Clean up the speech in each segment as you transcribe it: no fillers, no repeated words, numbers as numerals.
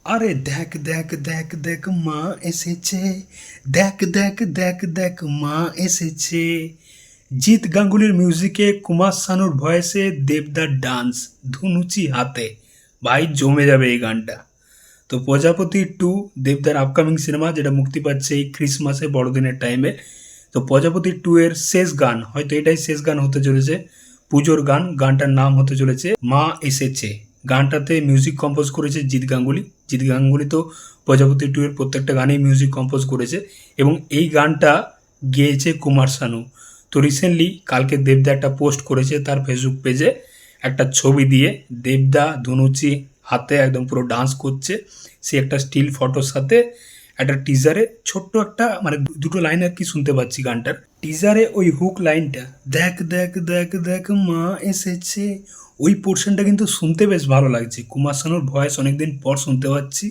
আরে দেখ দেখ দেখ দেখ মা এসেছে, দেখ দেখ দেখ দেখ মা এসেছে। জিৎ গাঙ্গুলির মিউজিকে কুমার শানুর ভয়েসে দেবদার ডান্স, ধুনুচি হাতে। ভাই জমে যাবে এই গানটা। তো প্রজাপতি 2 দেবদার আপকামিং সিনেমা, যেটা মুক্তি পাচ্ছে এই ক্রিসমাসে বড়দিনের টাইমে। তো প্রজাপতি 2 এর শেষ গান, হয়তো এটাই শেষ গান হতে চলেছে, পুজোর গান। গানটার নাম হতে চলেছে মা এসেছে। গানটাতে মিউজিক কম্পোজ করেছে জিৎ গাঙ্গুলি। জিৎ গাঙ্গুলি তো প্রজাপতি 2 এর প্রত্যেকটা গানেই মিউজিক কম্পোজ করেছে, এবং এই গানটা গেয়েছে কুমার শানু। তো রিসেন্টলি কালকে দেবদা একটা পোস্ট করেছে তার ফেসবুক পেজে, একটা ছবি দিয়ে দেবদা ধুনুচি হাতে একদম পুরো ডান্স করছে। সে একটা স্টিল ফটোর সাথে একটা টিজারে ছোট্ট একটা মানে দুটো লাইন আর কি শুনতে পাচ্ছি গানটার টিজারে। ওই হুক লাইনটা, দেখ দেখ দেখ দেখ মা এসেছে, ওই পোর্শনটা কিন্তু শুনতে বেশ ভালো লাগছে। কুমার শানুর ভয়েস অনেকদিন পর শুনতে পাচ্ছি।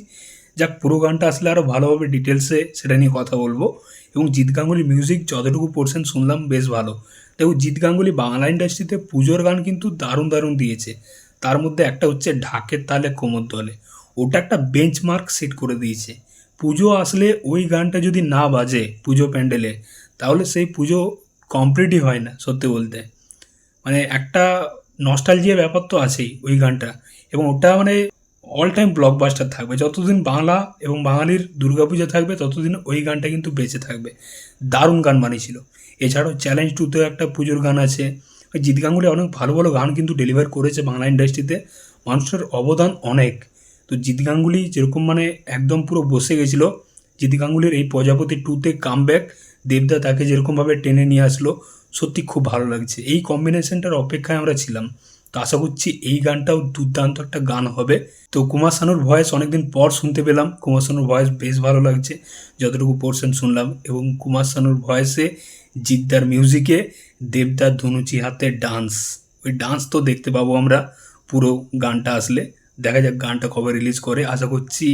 যাক, পুরো গানটা আসলে আরও ভালোভাবে ডিটেলসে সেটা নিয়ে কথা বলবো। এবং জিৎ গাঙ্গুলি মিউজিক যতটুকু পোর্শন শুনলাম বেশ ভালো। দেখো, জিৎ গাঙ্গুলি বাংলা ইন্ডাস্ট্রিতে পুজোর গান কিন্তু দারুণ দারুণ দিয়েছে। তার মধ্যে একটা হচ্ছে ঢাকের তালে কোমর দলে, ওটা একটা বেঞ্চমার্ক সেট করে দিয়েছে। পুজো আসলে ওই গানটা যদি না বাজে পুজো প্যান্ডেলে, তাহলে সেই পুজো কমপ্লিটই হয় না সত্যি বলতে। মানে একটা নস্টালজিয়া ব্যাপার তো আছেই ওই গানটা, এবং ওটা মানে অল টাইম ব্লকবাস্টার থাকবে। যতদিন বাংলা এবং বাঙালির দুর্গাপূজা থাকবে ততদিন ওই গানটা কিন্তু বেঁচে থাকবে। দারুণ গান বানিয়েছিল। এছাড়াও চ্যালেঞ্জ 2তেও একটা পুজোর গান আছে। ওই জিৎ গাঙ্গুলি অনেক ভালো ভালো গান কিন্তু ডেলিভার করেছে বাংলা ইন্ডাস্ট্রিতে। মানুষের অবদান অনেক। তো জিৎ গাঙ্গুলি যেরকম মানে একদম পুরো বসে গেছিলো, জিৎ গাঙ্গুলির এই প্রজাপতি 2তে কামব্যাক, দেবদা তাকে যেরকমভাবে টেনে নিয়ে আসলো, সত্যি খুব ভালো লাগছে। এই কম্বিনেশনটার অপেক্ষায় আমরা ছিলাম। তো আশা করছি এই গানটাও দুর্দান্ত একটা গান হবে। তো কুমার শানুর ভয়েস অনেকদিন পর শুনতে পেলাম। কুমার শানুর ভয়েস বেশ ভালো লাগছে যতটুকু পোর্শন শুনলাম। এবং কুমার শানুর ভয়েসে জিদ্দার মিউজিকে দেবদার ধনুচি হাতে ডান্স, ওই ডান্স তো দেখতে পাবো আমরা পুরো গানটা আসলে। দেখা যাক গানটা কবে রিলিজ করে। আশা করছি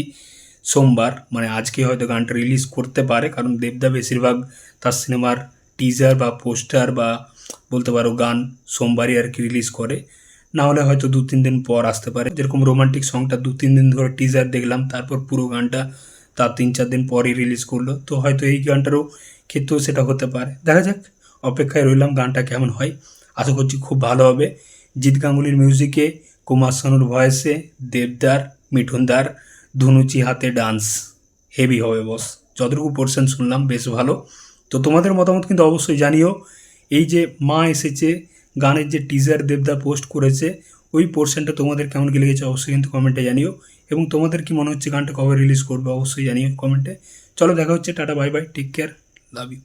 সোমবার, মানে আজকে হয়তো গানটা রিলিজ করতে পারে, কারণ দেবদা বেশিরভাগ তার সিনেমার টিজার বা পোস্টার বা বলতে পারো গান সোমবারই আর কি রিলিজ করে। না হলে হয়তো 2-3 দিন পর আসতে পারে। যেরকম রোমান্টিক সংটা 2-3 দিন ধরে টিজার দেখলাম, তারপর পুরো গানটা তার 3-4 দিন পরই রিলিজ করলো। তো হয়তো এই গানটারও ক্ষেত্রেও সেটা হতে পারে। দেখা যাক, অপেক্ষায় রইলাম গানটা কেমন হয়। আশা করছি খুব ভালো হবে। জিৎ গাঙ্গুলির মিউজিকে, কুমার শানুর ভয়েসে, দেবদার, মিঠুনদার ধুনুচি হাতে ডান্স হেভি হবে বস। যতটুকু পোর্শন শুনলাম বেশ ভালো। তো তোমাদের মতামত কিন্তু অবশ্যই জানিও। এই যে মা এসেছে গানের যে টিজার দেবদা পোস্ট করেছে, ওই পোর্শনটা তোমাদের কেমন কি লেগেছে অবশ্যই কিন্তু কমেন্টে জানিও। এবং তোমাদের কি মনে হচ্ছে গানটা কবে রিলিজ করবে অবশ্যই জানিও কমেন্টে। চলো, দেখা হচ্ছে, tata bye bye, take care, love you.